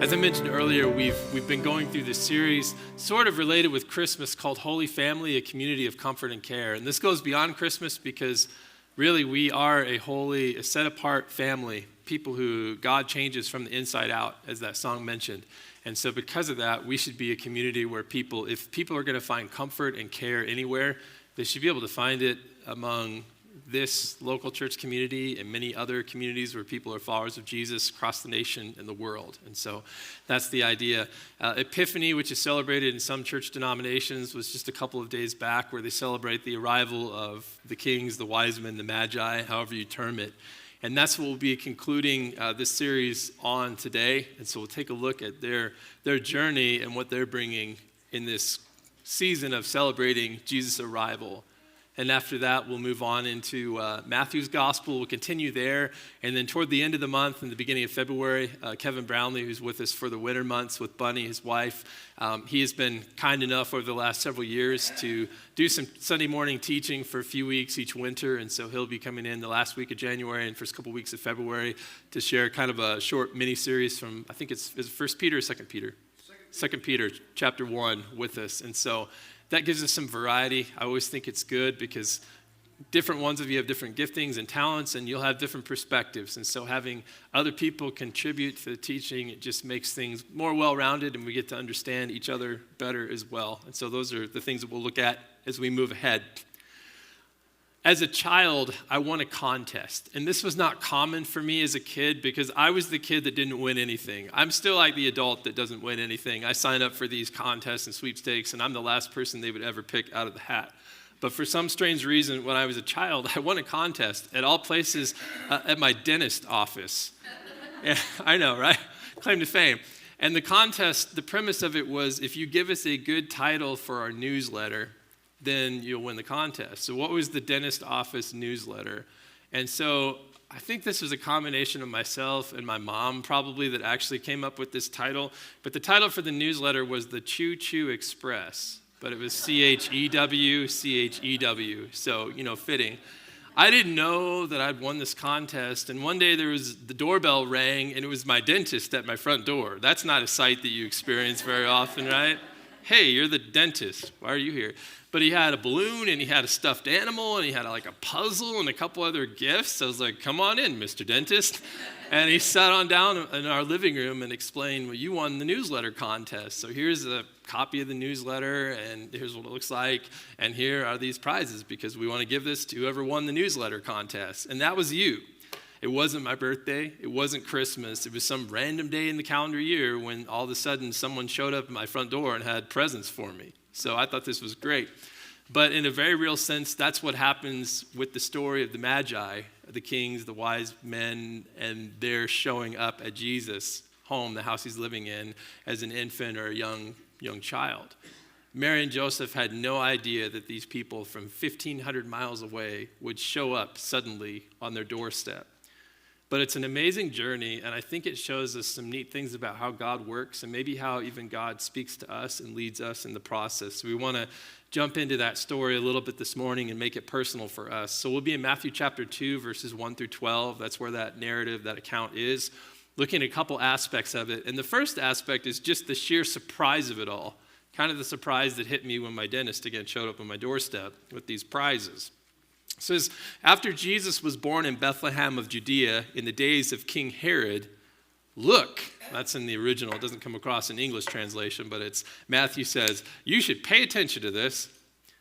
As I mentioned earlier, we've been going through this series sort of related with Christmas called Holy Family, a community of comfort and care. And this goes beyond Christmas because really we are a holy, a set-apart family, people who God changes from the inside out, as that song mentioned. And so because of that, we should be a community where people, if people are going to find comfort and care anywhere, they should be able to find it among this local church community and many other communities where people are followers of Jesus across the nation and the world. And so that's the idea. Epiphany, which is celebrated in some church denominations, was just a couple of days back where they celebrate the arrival of the kings, the wise men, the Magi, however you term it. And that's what we'll be concluding this series on today. And so we'll take a look at their journey and what they're bringing in this season of celebrating Jesus' arrival. And after that, we'll move on into Matthew's gospel. We'll continue there. And then toward the end of the month, in the beginning of February, Kevin Brownlee, who's with us for the winter months with Bunny, his wife, he has been kind enough over the last several years to do some Sunday morning teaching for a few weeks each winter. And so he'll be coming in the last week of January and first couple weeks of February to share kind of a short mini-series from, I think it's 1 Peter or 2 Peter? 2 Peter chapter 1 with us. And so that gives us some variety. I always think it's good because different ones of you have different giftings and talents, and you'll have different perspectives. And so having other people contribute to the teaching, it just makes things more well-rounded, and we get to understand each other better as well. And so those are the things that we'll look at as we move ahead. As a child, I won a contest, and this was not common for me as a kid because I was the kid that didn't win anything. I'm still like the adult that doesn't win anything. I sign up for these contests and sweepstakes, and I'm the last person they would ever pick out of the hat. But for some strange reason, when I was a child, I won a contest at all places at my dentist office. Yeah, I know, right? Claim to fame. And the contest, the premise of it was if you give us a good title for our newsletter, then you'll win the contest. So what was the dentist office newsletter? And so I think this was a combination of myself and my mom probably that actually came up with this title. But the title for the newsletter was the Choo Choo Express, but it was Chew, Chew. So, fitting. I didn't know that I'd won this contest. And one day the doorbell rang and it was my dentist at my front door. That's not a sight that you experience very often, right? Hey, you're the dentist. Why are you here? But he had a balloon, and he had a stuffed animal, and he had like a puzzle and a couple other gifts. I was like, come on in, Mr. Dentist. And he sat on down in our living room and explained, well, you won the newsletter contest. So here's a copy of the newsletter, and here's what it looks like. And here are these prizes because we want to give this to whoever won the newsletter contest. And that was you. It wasn't my birthday. It wasn't Christmas. It was some random day in the calendar year when all of a sudden someone showed up at my front door and had presents for me. So I thought this was great. But in a very real sense, that's what happens with the story of the Magi, the kings, the wise men, and they're showing up at Jesus' home, the house he's living in, as an infant or a young child. Mary and Joseph had no idea that these people from 1,500 miles away would show up suddenly on their doorstep. But it's an amazing journey, and I think it shows us some neat things about how God works and maybe how even God speaks to us and leads us in the process. So we want to jump into that story a little bit this morning and make it personal for us. So we'll be in Matthew chapter 2, verses 1 through 12. That's where that narrative, that account is, looking at a couple aspects of it. And the first aspect is just the sheer surprise of it all, kind of the surprise that hit me when my dentist again showed up on my doorstep with these prizes. It says, after Jesus was born in Bethlehem of Judea in the days of King Herod, look, that's in the original, it doesn't come across in English translation, but it's Matthew says, you should pay attention to this.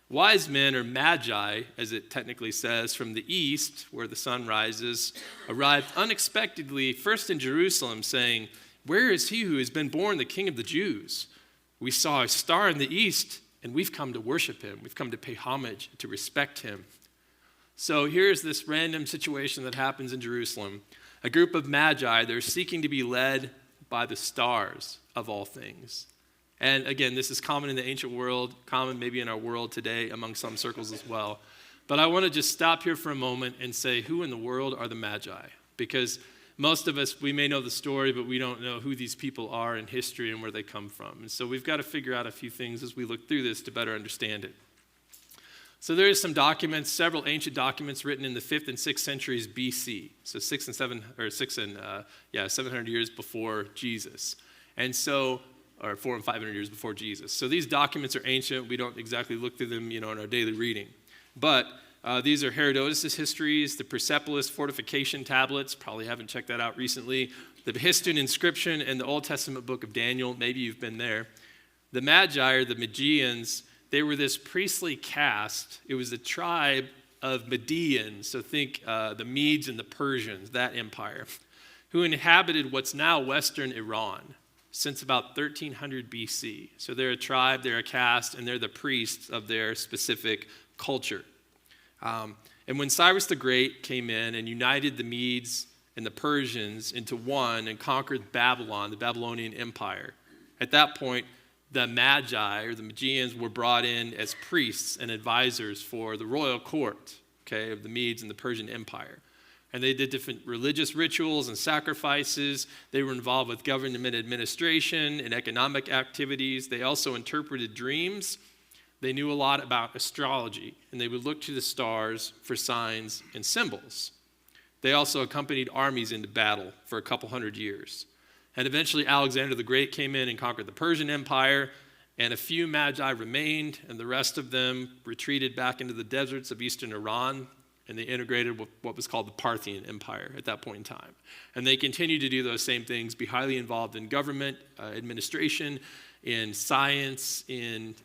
Wise men, or Magi, as it technically says, from the east, where the sun rises, arrived unexpectedly first in Jerusalem, saying, where is he who has been born the King of the Jews? We saw a star in the east, and we've come to worship him. We've come to pay homage, to respect him. So here's this random situation that happens in Jerusalem. A group of Magi, they're seeking to be led by the stars of all things. And again, this is common in the ancient world, common maybe in our world today among some circles as well. But I want to just stop here for a moment and say, who in the world are the Magi? Because most of us, we may know the story, but we don't know who these people are in history and where they come from. And so we've got to figure out a few things as we look through this to better understand it. So there is some documents, several ancient documents written in the 5th and 6th centuries BC. So 700 years before Jesus. And so, or 400 and 500 years before Jesus. So these documents are ancient. We don't exactly look through them, in our daily reading. But these are Herodotus' histories, the Persepolis fortification tablets. Probably haven't checked that out recently. The Behistun inscription and the Old Testament book of Daniel. Maybe you've been there. The Magi, or the Magians, they were this priestly caste. It was a tribe of Medians. So think the Medes and the Persians, that empire, who inhabited what's now Western Iran since about 1300 BC. So they're a tribe, they're a caste, and they're the priests of their specific culture. And when Cyrus the Great came in and united the Medes and the Persians into one and conquered Babylon, the Babylonian Empire, at that point, the Magi, or the Magians, were brought in as priests and advisors for the royal court, of the Medes and the Persian Empire. And they did different religious rituals and sacrifices. They were involved with government administration and economic activities. They also interpreted dreams. They knew a lot about astrology, and they would look to the stars for signs and symbols. They also accompanied armies into battle for a couple hundred years. And eventually Alexander the Great came in and conquered the Persian Empire, and a few Magi remained, and the rest of them retreated back into the deserts of eastern Iran, and they integrated with what was called the Parthian Empire at that point in time. And they continued to do those same things, be highly involved in government, administration, in science, in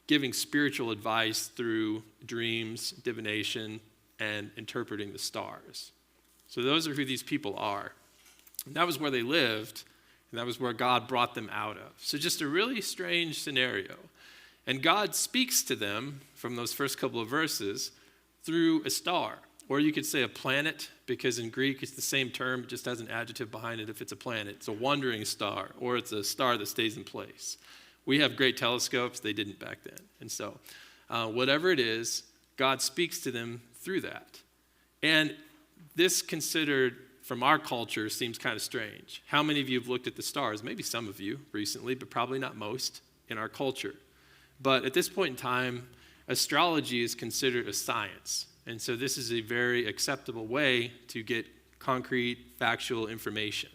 giving spiritual advice through dreams, divination, and interpreting the stars. So those are who these people are. And that was where they lived, and that was where God brought them out of. So just a really strange scenario. And God speaks to them from those first couple of verses through a star, or you could say a planet, because in Greek it's the same term, it just has an adjective behind it if it's a planet. It's a wandering star, or it's a star that stays in place. We have great telescopes, they didn't back then. And so whatever it is, God speaks to them through that. And this, considered from our culture, seems kind of strange. How many of you have looked at the stars? Maybe some of you recently, but probably not most in our culture. But at this point in time, astrology is considered a science. And so this is a very acceptable way to get concrete, factual information.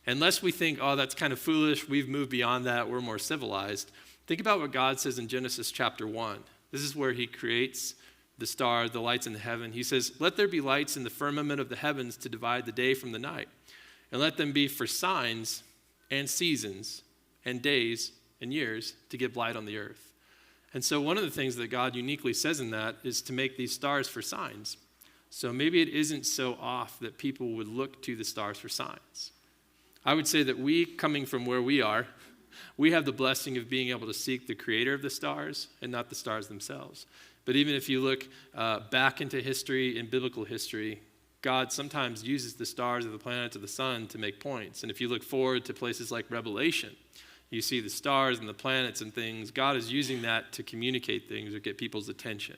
Unless we think, oh, that's kind of foolish, we've moved beyond that, we're more civilized. Think about what God says in Genesis chapter 1. This is where he creates the stars, the lights in the heaven. He says, "Let there be lights in the firmament of the heavens to divide the day from the night, and let them be for signs and seasons and days and years to give light on the earth." And so one of the things that God uniquely says in that is to make these stars for signs. So maybe it isn't so off that people would look to the stars for signs. I would say that we, coming from where we are, we have the blessing of being able to seek the creator of the stars and not the stars themselves. But even if you look back into history, in biblical history, God sometimes uses the stars or the planets or the sun to make points. And if you look forward to places like Revelation, you see the stars and the planets and things. God is using that to communicate things or get people's attention.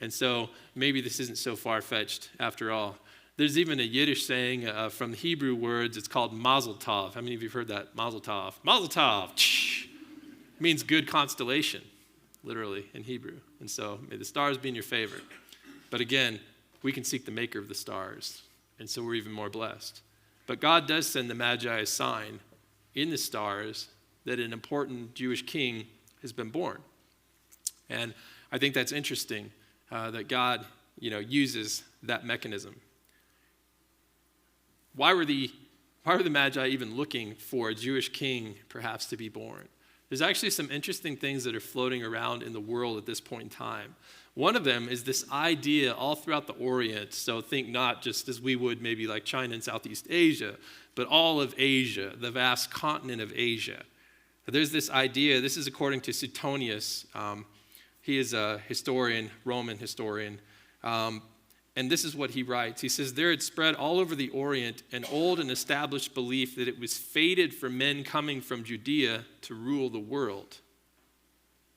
And so maybe this isn't so far-fetched after all. There's even a Yiddish saying from the Hebrew words. It's called mazel tov. How many of you have heard that? Mazel tov. Mazel tov. It means good constellation, literally, in Hebrew. And so may the stars be in your favor. But again, we can seek the maker of the stars. And so we're even more blessed. But God does send the Magi a sign in the stars that an important Jewish king has been born. And I think that's interesting that God, uses that mechanism. Why were the Magi even looking for a Jewish king perhaps to be born? There's actually some interesting things that are floating around in the world at this point in time. One of them is this idea all throughout the Orient. So think not just as we would maybe like China and Southeast Asia, but all of Asia, the vast continent of Asia. There's this idea, this is according to Suetonius. He is a historian, Roman historian. And this is what he writes. He says, "There had spread all over the Orient an old and established belief that it was fated for men coming from Judea to rule the world."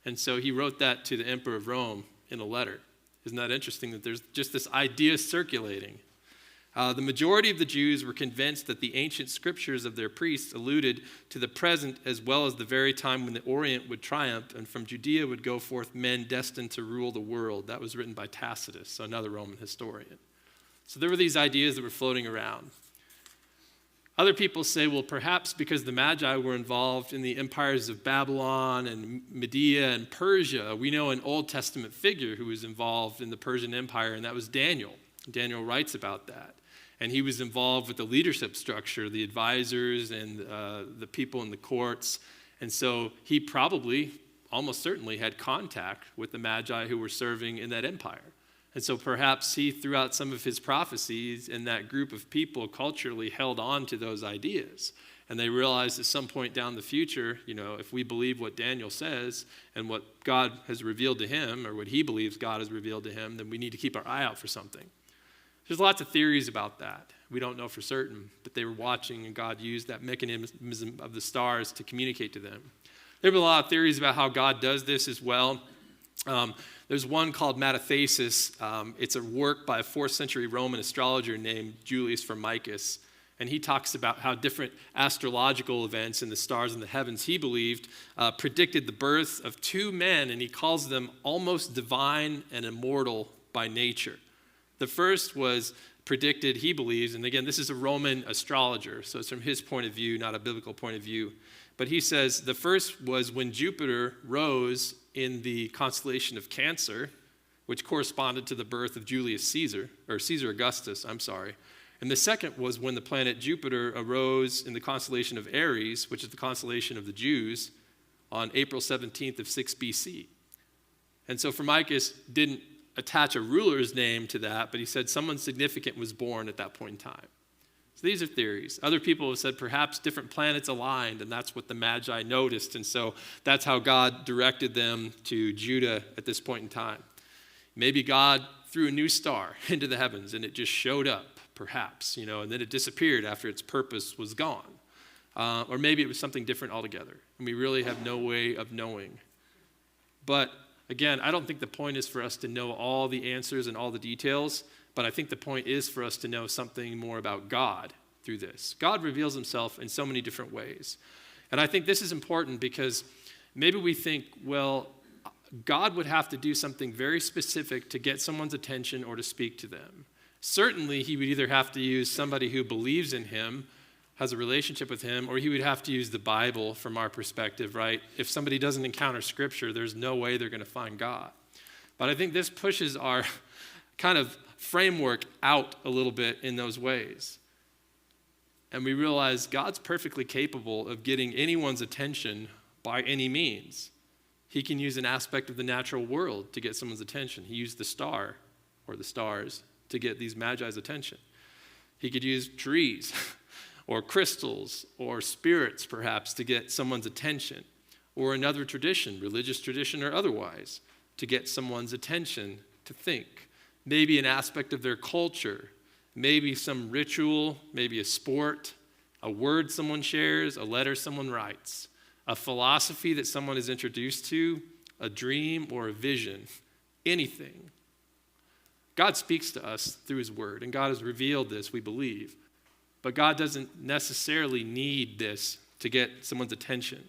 And so he wrote that to the emperor of Rome in a letter. Isn't that interesting that there's just this idea circulating? The majority of the Jews were convinced that the ancient scriptures of their priests alluded to the present as well as the very time when the Orient would triumph and from Judea would go forth men destined to rule the world. That was written by Tacitus, so another Roman historian. So there were these ideas that were floating around. Other people say, well, perhaps because the Magi were involved in the empires of Babylon and Media and Persia, we know an Old Testament figure who was involved in the Persian Empire, and that was Daniel. Daniel writes about that. And he was involved with the leadership structure, the advisors and the people in the courts. And so he probably, almost certainly, had contact with the Magi who were serving in that empire. And so perhaps he, throughout some of his prophecies, and that group of people culturally held on to those ideas. And they realized at some point down the future, if we believe what Daniel says and what God has revealed to him, or what he believes God has revealed to him, then we need to keep our eye out for something. There's lots of theories about that. We don't know for certain, but they were watching, and God used that mechanism of the stars to communicate to them. There have been a lot of theories about how God does this as well. There's one called Metathesis. It's a work by a 4th century Roman astrologer named Julius Firmicus. And he talks about how different astrological events in the stars in the heavens, he believed, predicted the birth of 2 men, and he calls them almost divine and immortal by nature. The first was predicted, he believes, and again, this is a Roman astrologer, so it's from his point of view, not a biblical point of view. But he says the first was when Jupiter rose in the constellation of Cancer, which corresponded to the birth of Caesar Augustus. And the second was when the planet Jupiter arose in the constellation of Aries, which is the constellation of the Jews, on April 17th of 6 BC. And so Firmicus didn't attach a ruler's name to that, but he said someone significant was born at that point in time. So these are theories. Other people have said perhaps different planets aligned, and that's what the Magi noticed, and so that's how God directed them to Judah at this point in time. Maybe God threw a new star into the heavens, and it just showed up, perhaps, and then it disappeared after its purpose was gone. Or maybe it was something different altogether, and we really have no way of knowing. But again, I don't think the point is for us to know all the answers and all the details, but I think the point is for us to know something more about God through this. God reveals himself in so many different ways. And I think this is important because maybe we think, well, God would have to do something very specific to get someone's attention or to speak to them. Certainly, he would either have to use somebody who believes in him, has a relationship with him, or he would have to use the Bible from our perspective, right? If somebody doesn't encounter Scripture, there's no way they're going to find God. But I think this pushes our kind of framework out a little bit in those ways. And we realize God's perfectly capable of getting anyone's attention by any means. He can use an aspect of the natural world to get someone's attention. He used the star or the stars to get these Magi's attention. He could use trees or crystals or spirits perhaps to get someone's attention, or another tradition, religious tradition or otherwise, to get someone's attention to think. Maybe an aspect of their culture, maybe some ritual, maybe a sport, a word someone shares, a letter someone writes, a philosophy that someone is introduced to, a dream or a vision, anything. God speaks to us through his word, and God has revealed this, we believe. But God doesn't necessarily need this to get someone's attention.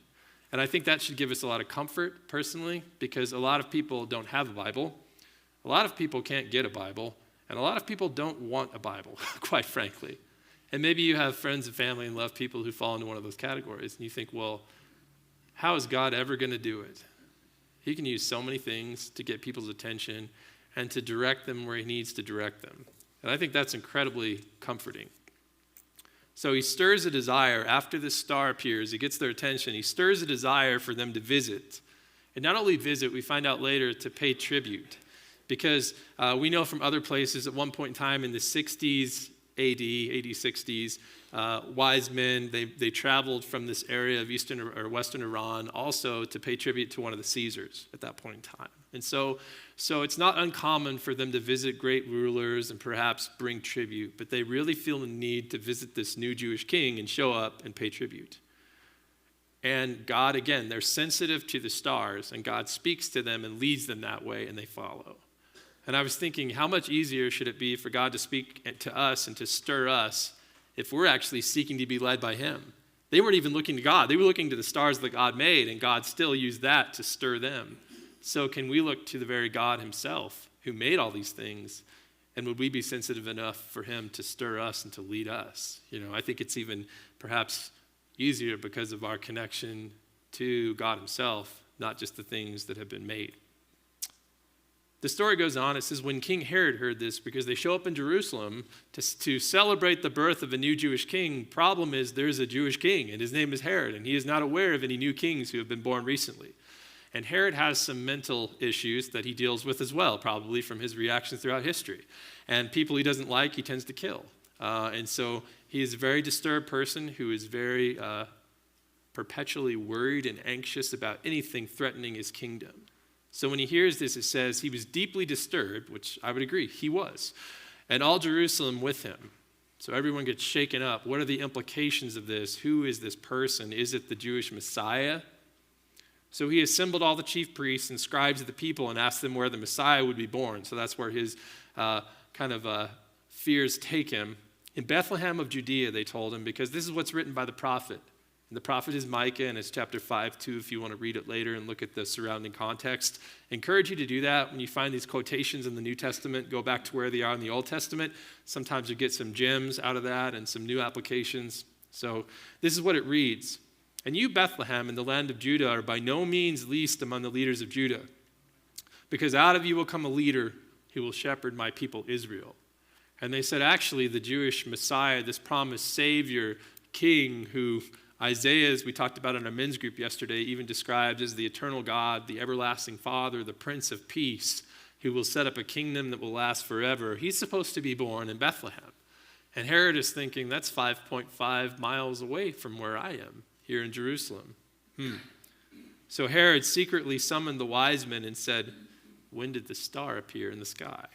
And I think that should give us a lot of comfort personally, because a lot of people don't have a Bible. A lot of people can't get a Bible, and a lot of people don't want a Bible, quite frankly. And maybe you have friends and family and love people who fall into one of those categories, and you think, well, how is God ever going to do it? He can use so many things to get people's attention and to direct them where he needs to direct them. And I think that's incredibly comforting. So he stirs a desire. After this star appears, he gets their attention. He stirs a desire for them to visit. And not only visit, we find out later, to pay tribute. Because we know from other places at one point in time in the 60s AD 60s, wise men, they traveled from this area of eastern or western Iran also to pay tribute to one of the Caesars at that point in time. And so it's not uncommon for them to visit great rulers and perhaps bring tribute, but they really feel the need to visit this new Jewish king and show up and pay tribute. And God, again, they're sensitive to the stars, and God speaks to them and leads them that way, and they follow. And I was thinking, how much easier should it be for God to speak to us and to stir us if we're actually seeking to be led by him? They weren't even looking to God. They were looking to the stars that God made, and God still used that to stir them. So can we look to the very God himself who made all these things And would we be sensitive enough for him to stir us and to lead us? I think it's even perhaps easier because of our connection to God himself, not just the things that have been made. The story goes on. It says, when King Herod heard this, because they show up in Jerusalem to celebrate the birth of a new Jewish king, problem is there's a Jewish king, and his name is Herod, and he is not aware of any new kings who have been born recently. And Herod has some mental issues that he deals with as well, probably from his reactions throughout history. And people he doesn't like, he tends to kill. And so he is a very disturbed person who is very perpetually worried and anxious about anything threatening his kingdom. So when he hears this, it says he was deeply disturbed, which I would agree, he was, and all Jerusalem with him. So everyone gets shaken up. What are the implications of this? Who is this person? Is it the Jewish Messiah? So he assembled all the chief priests and scribes of the people and asked them where the Messiah would be born. So that's where his fears take him. In Bethlehem of Judea, they told him, because this is what's written by the prophet. And the prophet is Micah, and it's chapter 5:2 if you want to read it later and look at the surrounding context. I encourage you to do that. When you find these quotations in the New Testament, go back to where they are in the Old Testament. Sometimes you get some gems out of that and some new applications. So this is what it reads. And you, Bethlehem, in the land of Judah, are by no means least among the leaders of Judah, because out of you will come a leader who will shepherd my people Israel. And they said, actually, the Jewish Messiah, this promised Savior, King, who Isaiah, as we talked about in our men's group yesterday, even described as the eternal God, the everlasting Father, the Prince of Peace, who will set up a kingdom that will last forever. He's supposed to be born in Bethlehem. And Herod is thinking, that's 5.5 miles away from where I am, here in Jerusalem. So Herod secretly summoned the wise men and said, when did the star appear in the sky?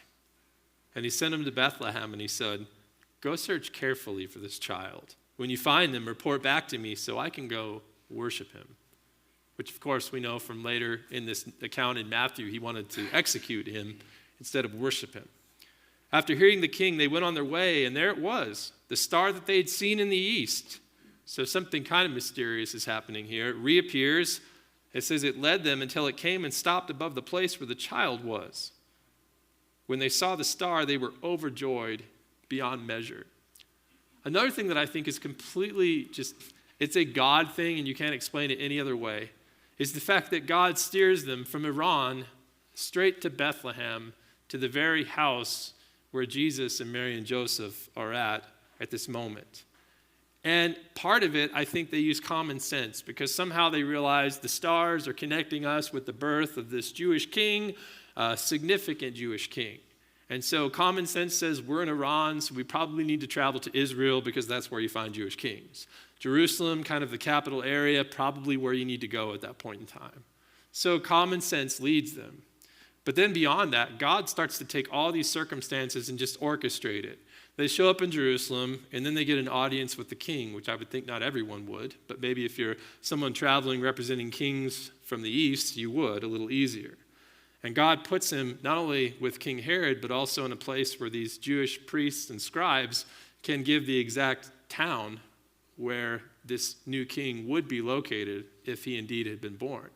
And he sent them to Bethlehem, and he said, go search carefully for this child. When you find them, report back to me so I can go worship him. Which, of course, we know from later in this account in Matthew, he wanted to execute him instead of worship him. After hearing the king, they went on their way, and there it was, the star that they had seen in the east. So something kind of mysterious is happening here. It reappears. It says it led them until it came and stopped above the place where the child was. When they saw the star, they were overjoyed beyond measure. Another thing that I think is completely it's a God thing and you can't explain it any other way, is the fact that God steers them from Iran straight to Bethlehem, to the very house where Jesus and Mary and Joseph are at this moment. And part of it, I think they use common sense, because somehow they realize the stars are connecting us with the birth of this Jewish king, a significant Jewish king. And so common sense says we're in Iran, so we probably need to travel to Israel because that's where you find Jewish kings. Jerusalem, kind of the capital area, probably where you need to go at that point in time. So common sense leads them. But then beyond that, God starts to take all these circumstances and just orchestrate it. They show up in Jerusalem, and then they get an audience with the king, which I would think not everyone would, but maybe if you're someone traveling representing kings from the east, you would, a little easier. And God puts him not only with King Herod, but also in a place where these Jewish priests and scribes can give the exact town where this new king would be located if he indeed had been born.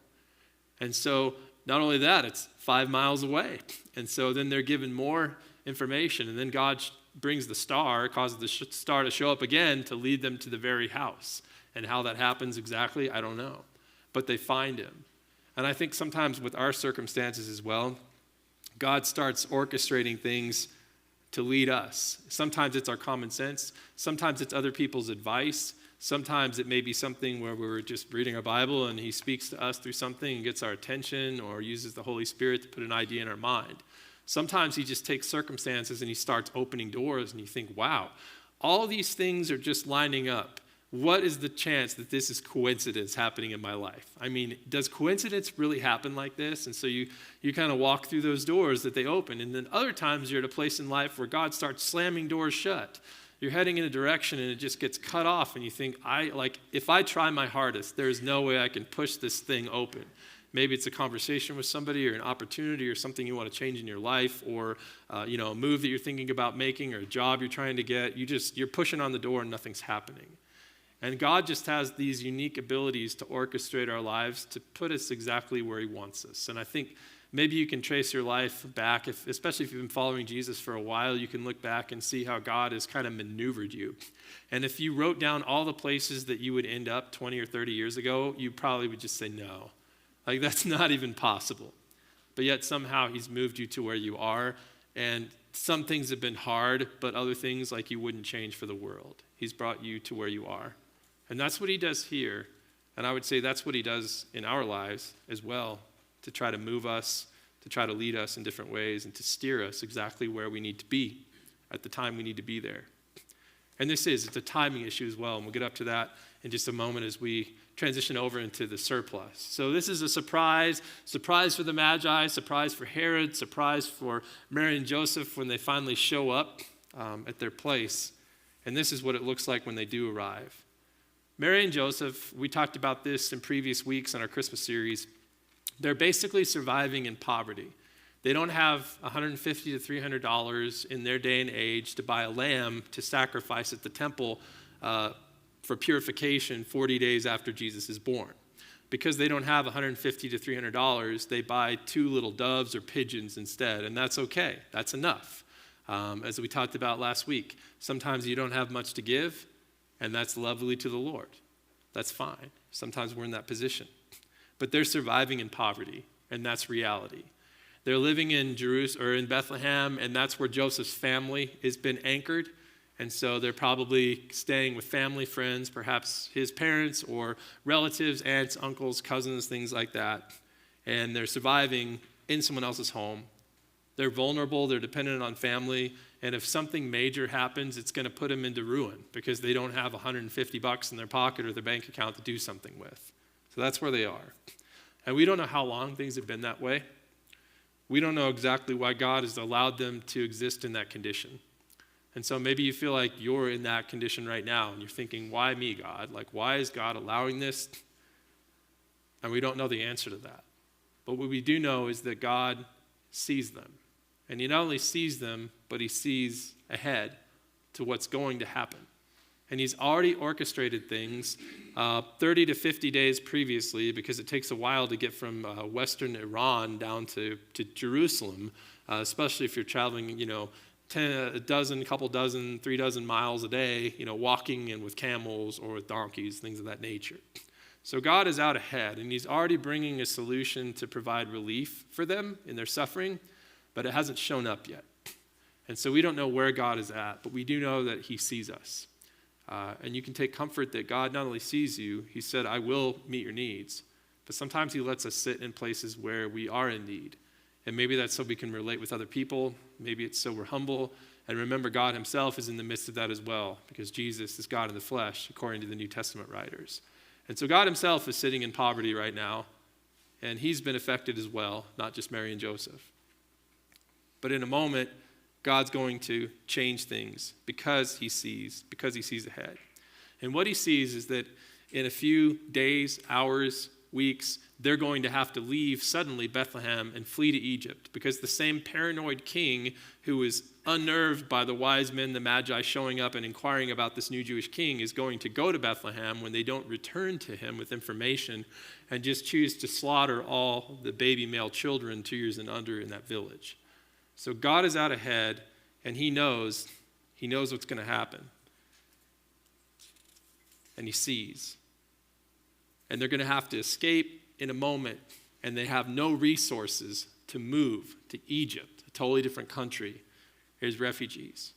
And so not only that, it's 5 miles away. And so then they're given more information, and then God brings the star, causes the star to show up again to lead them to the very house. And how that happens exactly, I don't know. But they find him. And I think sometimes with our circumstances as well, God starts orchestrating things to lead us. Sometimes it's our common sense. Sometimes it's other people's advice. Sometimes it may be something where we're just reading our Bible and he speaks to us through something and gets our attention, or uses the Holy Spirit to put an idea in our mind. Sometimes he just takes circumstances and he starts opening doors, and you think, wow, all these things are just lining up. What is the chance that this is coincidence happening in my life? I mean, does coincidence really happen like this? And so you kind of walk through those doors that they open. And then other times you're at a place in life where God starts slamming doors shut. You're heading in a direction and it just gets cut off, and you think, if I try my hardest, there's no way I can push this thing open. Maybe it's a conversation with somebody, or an opportunity, or something you want to change in your life, or a move that you're thinking about making, or a job you're trying to get. You're pushing on the door and nothing's happening. And God just has these unique abilities to orchestrate our lives to put us exactly where he wants us. And I think Maybe you can trace your life back, especially if you've been following Jesus for a while, you can look back and see how God has kind of maneuvered you. And if you wrote down all the places that you would end up 20 or 30 years ago, you probably would just say no. Like, that's not even possible. But yet somehow he's moved you to where you are. And some things have been hard, but other things like you wouldn't change for the world. He's brought you to where you are. And that's what he does here. And I would say that's what he does in our lives as well, to try to move us, to try to lead us in different ways, and to steer us exactly where we need to be at the time we need to be there. And it's a timing issue as well, and we'll get up to that in just a moment as we transition over into the surplus. So this is a surprise for the Magi, surprise for Herod, surprise for Mary and Joseph when they finally show up at their place. And this is what it looks like when they do arrive. Mary and Joseph, we talked about this in previous weeks on our Christmas series. They're basically surviving in poverty. They don't have $150 to $300 in their day and age to buy a lamb to sacrifice at the temple for purification 40 days after Jesus is born. Because they don't have $150 to $300, they buy 2 little doves or pigeons instead, and that's okay. That's enough. As we talked about last week, sometimes you don't have much to give, and that's lovely to the Lord. That's fine. Sometimes we're in that position. But they're surviving in poverty, and that's reality. They're living in Jerusalem or in Bethlehem, and that's where Joseph's family has been anchored. And so they're probably staying with family, friends, perhaps his parents or relatives, aunts, uncles, cousins, things like that. And they're surviving in someone else's home. They're vulnerable, they're dependent on family, and if something major happens, it's going to put them into ruin because they don't have $150 in their pocket or their bank account to do something with. So that's where they are. And we don't know how long things have been that way. We don't know exactly why God has allowed them to exist in that condition. And so maybe you feel like you're in that condition right now, and you're thinking, why me, God? Like, why is God allowing this? And we don't know the answer to that. But what we do know is that God sees them. And he not only sees them, but he sees ahead to what's going to happen. And he's already orchestrated things 30 to 50 days previously, because it takes a while to get from western Iran down to Jerusalem, especially if you're traveling, a dozen, couple dozen, 3 dozen miles a day, walking and with camels or with donkeys, things of that nature. So God is out ahead, and he's already bringing a solution to provide relief for them in their suffering, but it hasn't shown up yet. And so we don't know where God is at, but we do know that he sees us. And you can take comfort that God not only sees you, he said, I will meet your needs. But sometimes he lets us sit in places where we are in need. And maybe that's so we can relate with other people. Maybe it's so we're humble. And remember, God himself is in the midst of that as well, because Jesus is God in the flesh, according to the New Testament writers. And so God himself is sitting in poverty right now, and he's been affected as well, not just Mary and Joseph. But in a moment, God's going to change things because he sees ahead. And what he sees is that in a few days, hours, weeks, they're going to have to leave suddenly Bethlehem and flee to Egypt, because the same paranoid king who was unnerved by the wise men, the Magi, showing up and inquiring about this new Jewish king is going to go to Bethlehem when they don't return to him with information and just choose to slaughter all the baby male children 2 years and under in that village. So God is out ahead, and he knows what's going to happen. And he sees. And they're going to have to escape in a moment, and they have no resources to move to Egypt, a totally different country, as refugees.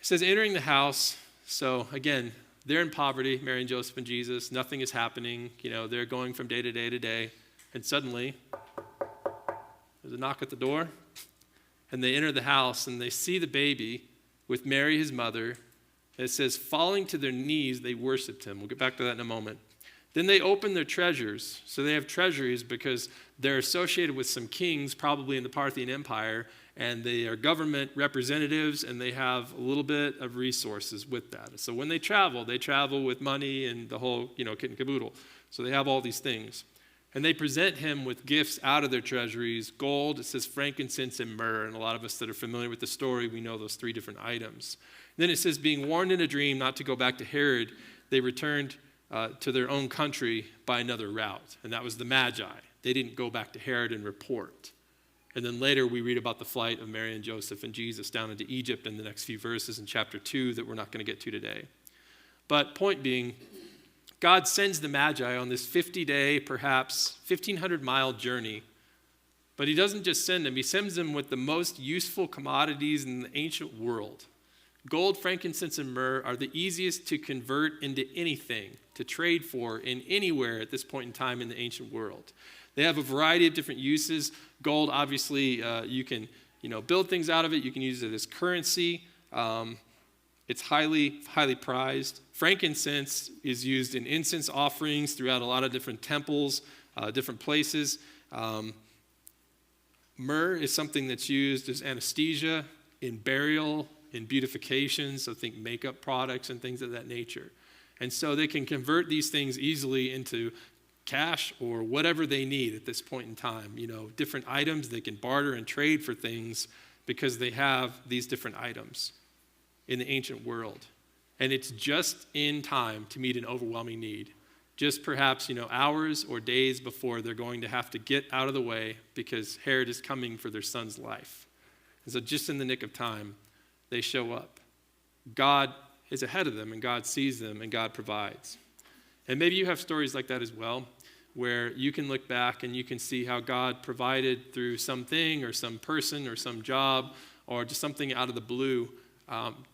It says, entering the house. So again, they're in poverty, Mary and Joseph and Jesus. Nothing is happening. They're going from day to day to day. And suddenly, there's a knock at the door, and they enter the house, and they see the baby with Mary, his mother. And it says, falling to their knees, they worshiped him. We'll get back to that in a moment. Then they open their treasures. So they have treasuries because they're associated with some kings, probably in the Parthian Empire, and they are government representatives, and they have a little bit of resources with that. So when they travel with money and the whole, kit and caboodle. So they have all these things. And they present him with gifts out of their treasuries, gold, it says frankincense and myrrh. And a lot of us that are familiar with the story, we know those 3 different items. Then it says, being warned in a dream not to go back to Herod, they returned to their own country by another route. And that was the Magi. They didn't go back to Herod and report. And then later we read about the flight of Mary and Joseph and Jesus down into Egypt in the next few verses in chapter 2 that we're not going to get to today. But point being, God sends the Magi on this 50-day, perhaps 1,500-mile journey. But he doesn't just send them. He sends them with the most useful commodities in the ancient world. Gold, frankincense, and myrrh are the easiest to convert into anything, to trade for in anywhere at this point in time in the ancient world. They have a variety of different uses. Gold, obviously, you can build things out of it. You can use it as currency. It's highly, highly prized. Frankincense is used in incense offerings throughout a lot of different temples, different places. Myrrh is something that's used as anesthesia, in burial, in beautification, so think makeup products and things of that nature. And so they can convert these things easily into cash or whatever they need at this point in time. Different items, they can barter and trade for things because they have these different items in the ancient world. And it's just in time to meet an overwhelming need. Just perhaps, hours or days before they're going to have to get out of the way because Herod is coming for their son's life. And so just in the nick of time, they show up. God is ahead of them, and God sees them, and God provides. And maybe you have stories like that as well, where you can look back and you can see how God provided through something or some person or some job or just something out of the blue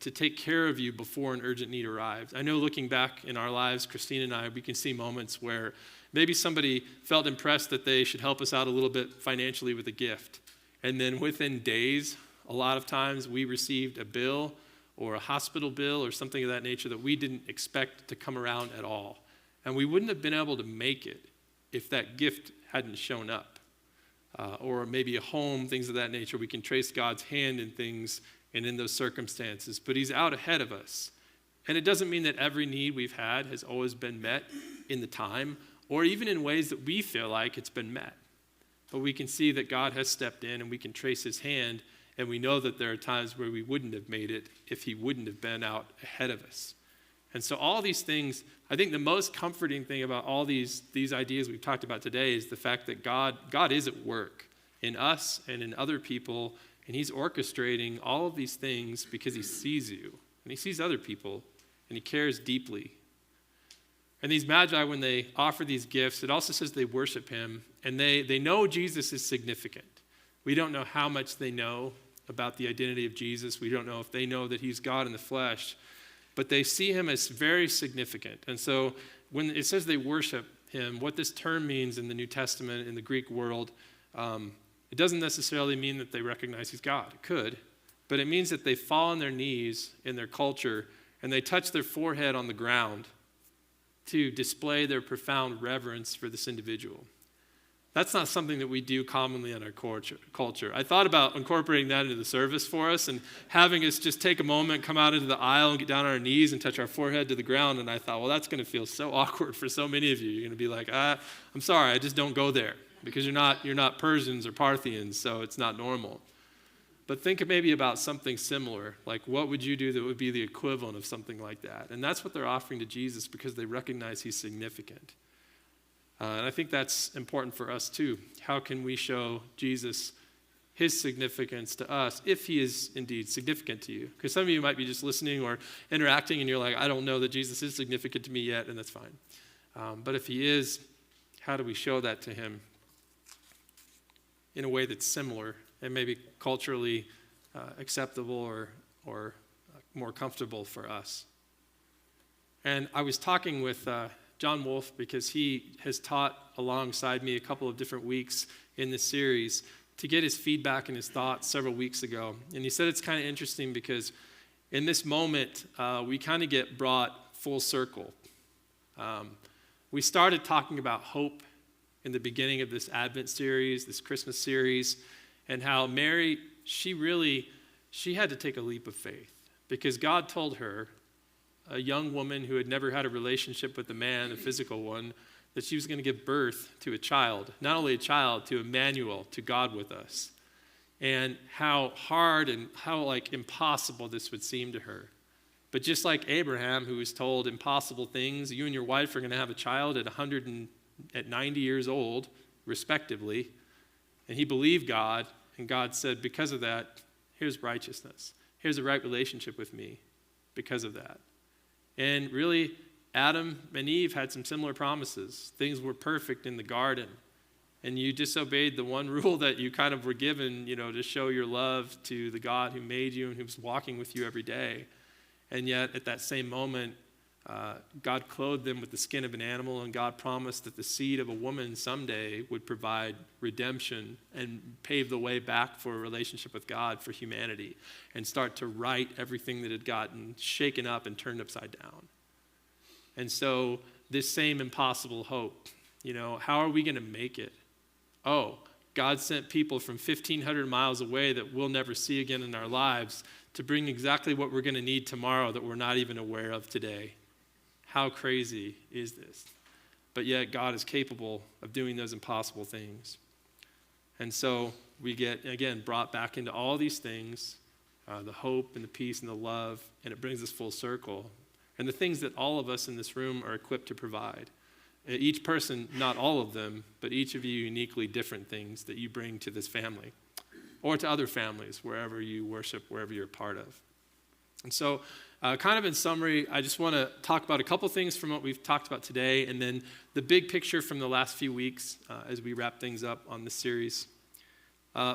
to take care of you before an urgent need arrived. I know looking back in our lives, Christine and I, we can see moments where maybe somebody felt impressed that they should help us out a little bit financially with a gift. And then within days, a lot of times we received a bill or a hospital bill or something of that nature that we didn't expect to come around at all. And we wouldn't have been able to make it if that gift hadn't shown up. Or maybe a home, things of that nature. We can trace God's hand in things and in those circumstances. But he's out ahead of us. And it doesn't mean that every need we've had has always been met in the time or even in ways that we feel like it's been met. But we can see that God has stepped in and we can trace his hand. And we know that there are times where we wouldn't have made it if he wouldn't have been out ahead of us. And so all these things, I think the most comforting thing about all these ideas we've talked about today is the fact that God is at work in us and in other people, and he's orchestrating all of these things because he sees you, and he sees other people, and he cares deeply. And these Magi, when they offer these gifts, it also says they worship him, and they know Jesus is significant. We don't know how much they know about the identity of Jesus. We don't know if they know that he's God in the flesh, but they see him as very significant. And so when it says they worship him, what this term means in the New Testament, in the Greek world, it doesn't necessarily mean that they recognize he's God. It could, but it means that they fall on their knees in their culture and they touch their forehead on the ground to display their profound reverence for this individual. That's not something that we do commonly in our culture. I thought about incorporating that into the service for us and having us just take a moment, come out into the aisle and get down on our knees and touch our forehead to the ground. And I thought, well, that's going to feel so awkward for so many of you. You're going to be like, I'm sorry, I just don't go there because you're not Persians or Parthians, so it's not normal. But think maybe about something similar. Like, what would you do that would be the equivalent of something like that? And that's what they're offering to Jesus because they recognize he's significant. And I think that's important for us too. How can we show Jesus his significance to us if he is indeed significant to you? Because some of you might be just listening or interacting and you're like, I don't know that Jesus is significant to me yet, and that's fine. But if he is, how do we show that to him in a way that's similar and maybe culturally acceptable or more comfortable for us? And I was talking with John Wolf, because he has taught alongside me a couple of different weeks in this series, to get his feedback and his thoughts several weeks ago. And he said it's kind of interesting because in this moment, we kind of get brought full circle. We started talking about hope in the beginning of this Advent series, this Christmas series, and how Mary, she had to take a leap of faith because God told her, a young woman who had never had a relationship with a man, a physical one, that she was going to give birth to a child. Not only a child, to Emmanuel, to God with us. And how hard and how impossible this would seem to her. But just like Abraham, who was told impossible things, you and your wife are going to have a child at 90 years old, respectively. And he believed God, and God said, because of that, here's righteousness. Here's a right relationship with me because of that. And really, Adam and Eve had some similar promises. Things were perfect in the garden. And you disobeyed the one rule that you kind of were given, to show your love to the God who made you and who's walking with you every day. And yet, at that same moment, God clothed them with the skin of an animal, and God promised that the seed of a woman someday would provide redemption and pave the way back for a relationship with God for humanity and start to right everything that had gotten shaken up and turned upside down. And so this same impossible hope, how are we going to make it? Oh, God sent people from 1,500 miles away that we'll never see again in our lives to bring exactly what we're going to need tomorrow that we're not even aware of today. How crazy is this? But yet God is capable of doing those impossible things. And so we get, again, brought back into all these things, the hope and the peace and the love, and it brings us full circle. And the things that all of us in this room are equipped to provide. Each person, not all of them, but each of you uniquely different things that you bring to this family or to other families, wherever you worship, wherever you're a part of. And so kind of in summary, I just want to talk about a couple things from what we've talked about today, and then the big picture from the last few weeks as we wrap things up on this series.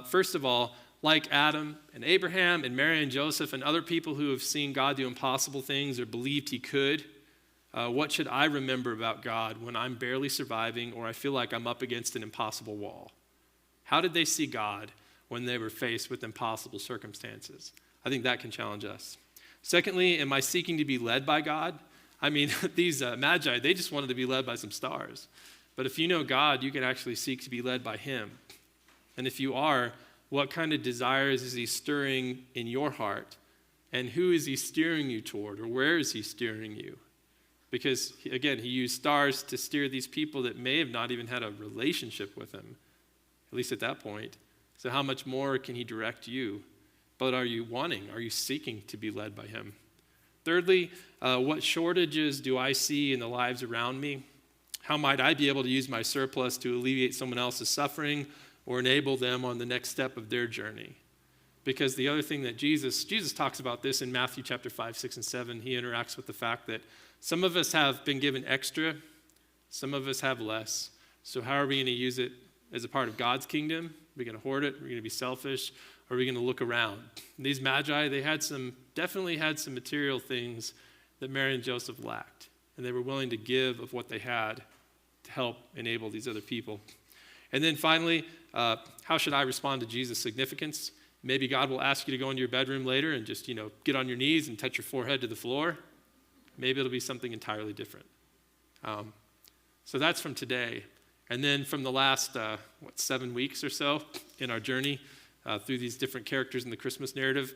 First of all, like Adam and Abraham and Mary and Joseph and other people who have seen God do impossible things or believed he could, what should I remember about God when I'm barely surviving or I feel like I'm up against an impossible wall? How did they see God when they were faced with impossible circumstances? I think that can challenge us. Secondly, am I seeking to be led by God? I mean, these Magi, they just wanted to be led by some stars. But if you know God, you can actually seek to be led by him. And if you are, what kind of desires is he stirring in your heart? And who is he steering you toward? Or where is he steering you? Because, again, he used stars to steer these people that may have not even had a relationship with him, at least at that point. So how much more can he direct you? But are you seeking to be led by him? Thirdly, what shortages do I see in the lives around me? How might I be able to use my surplus to alleviate someone else's suffering or enable them on the next step of their journey? Because the other thing that Jesus talks about this in Matthew chapter 5, 6, and 7. He interacts with the fact that some of us have been given extra, some of us have less. So how are we going to use it as a part of God's kingdom? Are we going to hoard it? Are we going to be selfish? Or are we going to look around? These Magi, they definitely had some material things that Mary and Joseph lacked. And they were willing to give of what they had to help enable these other people. And then finally, how should I respond to Jesus' significance? Maybe God will ask you to go into your bedroom later and just, get on your knees and touch your forehead to the floor. Maybe it'll be something entirely different. So that's from today. And then from the last, 7 weeks or so in our journey through these different characters in the Christmas narrative,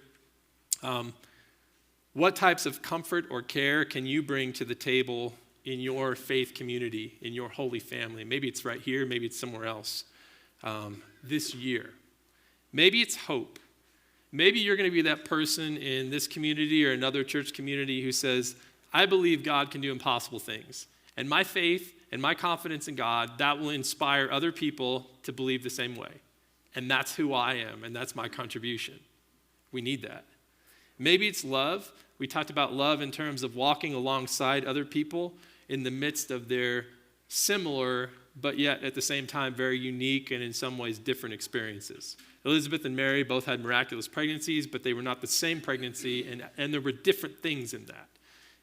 what types of comfort or care can you bring to the table in your faith community, in your holy family? Maybe it's right here, maybe it's somewhere else this year. Maybe it's hope. Maybe you're going to be that person in this community or another church community who says, I believe God can do impossible things. And my faith and my confidence in God, that will inspire other people to believe the same way. And that's who I am, and that's my contribution. We need that. Maybe it's love. We talked about love in terms of walking alongside other people in the midst of their similar, but yet at the same time very unique and in some ways different experiences. Elizabeth and Mary both had miraculous pregnancies, but they were not the same pregnancy, and there were different things in that.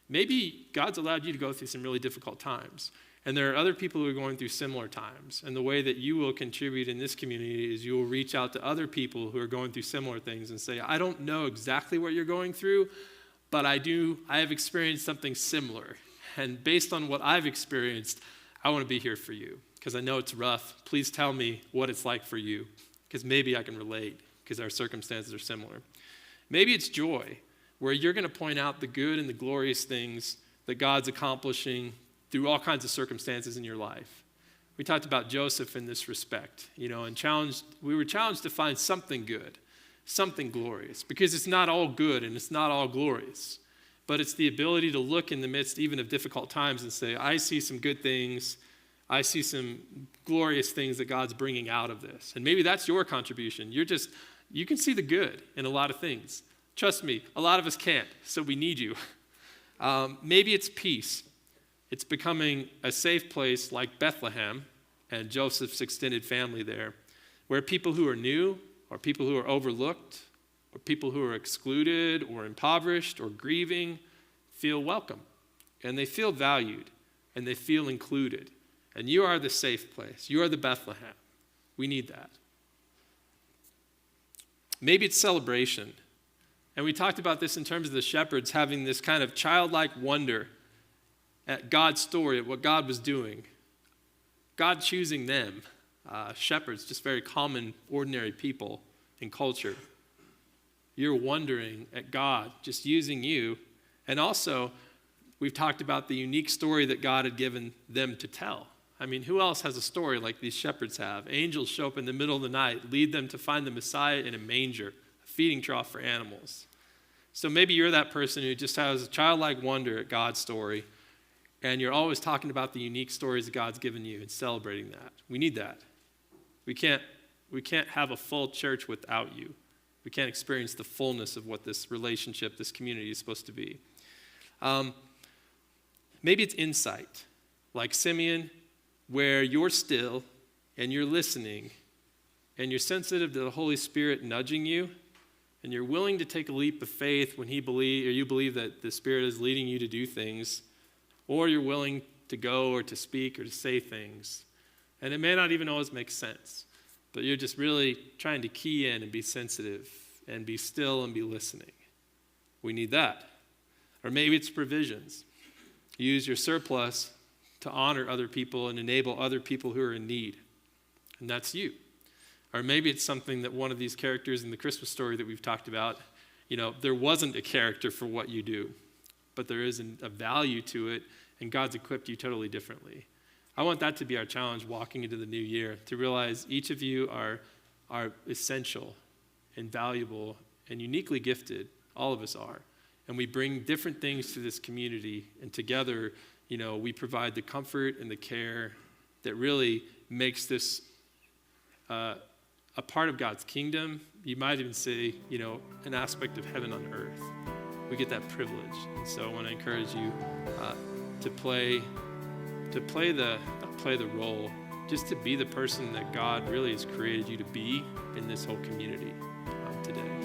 Maybe God's allowed you to go through some really difficult times, and there are other people who are going through similar times. And the way that you will contribute in this community is you will reach out to other people who are going through similar things and say, I don't know exactly what you're going through, but I have experienced something similar. And based on what I've experienced, I want to be here for you because I know it's rough. Please tell me what it's like for you because maybe I can relate because our circumstances are similar. Maybe it's joy, where you're going to point out the good and the glorious things that God's accomplishing through all kinds of circumstances in your life. We talked about Joseph in this respect, and we were challenged to find something good, something glorious, because it's not all good and it's not all glorious, but it's the ability to look in the midst even of difficult times and say, I see some good things, I see some glorious things that God's bringing out of this. And maybe that's your contribution. You can see the good in a lot of things. Trust me, a lot of us can't, so we need you. Maybe it's peace. It's becoming a safe place like Bethlehem and Joseph's extended family there, where people who are new, or people who are overlooked, or people who are excluded or impoverished or grieving feel welcome, and they feel valued, and they feel included. And you are the safe place. You are the Bethlehem. We need that. Maybe it's celebration. And we talked about this in terms of the shepherds having this kind of childlike wonder at God's story, at what God was doing. God choosing them, shepherds, just very common, ordinary people in culture. You're wondering at God just using you. And also, we've talked about the unique story that God had given them to tell. I mean, who else has a story like these shepherds have? Angels show up in the middle of the night, lead them to find the Messiah in a manger, a feeding trough for animals. So maybe you're that person who just has a childlike wonder at God's story, and you're always talking about the unique stories that God's given you and celebrating that. We need that. We can't have a full church without you. We can't experience the fullness of what this relationship, this community is supposed to be. Maybe it's insight, like Simeon, where you're still and you're listening and you're sensitive to the Holy Spirit nudging you, and you're willing to take a leap of faith when you believe that the Spirit is leading you to do things, or you're willing to go or to speak or to say things. And it may not even always make sense, but you're just really trying to key in and be sensitive and be still and be listening. We need that. Or maybe it's provisions. Use your surplus to honor other people and enable other people who are in need. And that's you. Or maybe it's something that one of these characters in the Christmas story that we've talked about, there wasn't a character for what you do, but there is a value to it, and God's equipped you totally differently. I want that to be our challenge walking into the new year, to realize each of you are essential and valuable and uniquely gifted. All of us are. And we bring different things to this community, and together, we provide the comfort and the care that really makes this a part of God's kingdom. You might even say, an aspect of heaven on earth. We get that privilege. And so I want to encourage you to play the role, just to be the person that God really has created you to be in this whole community today.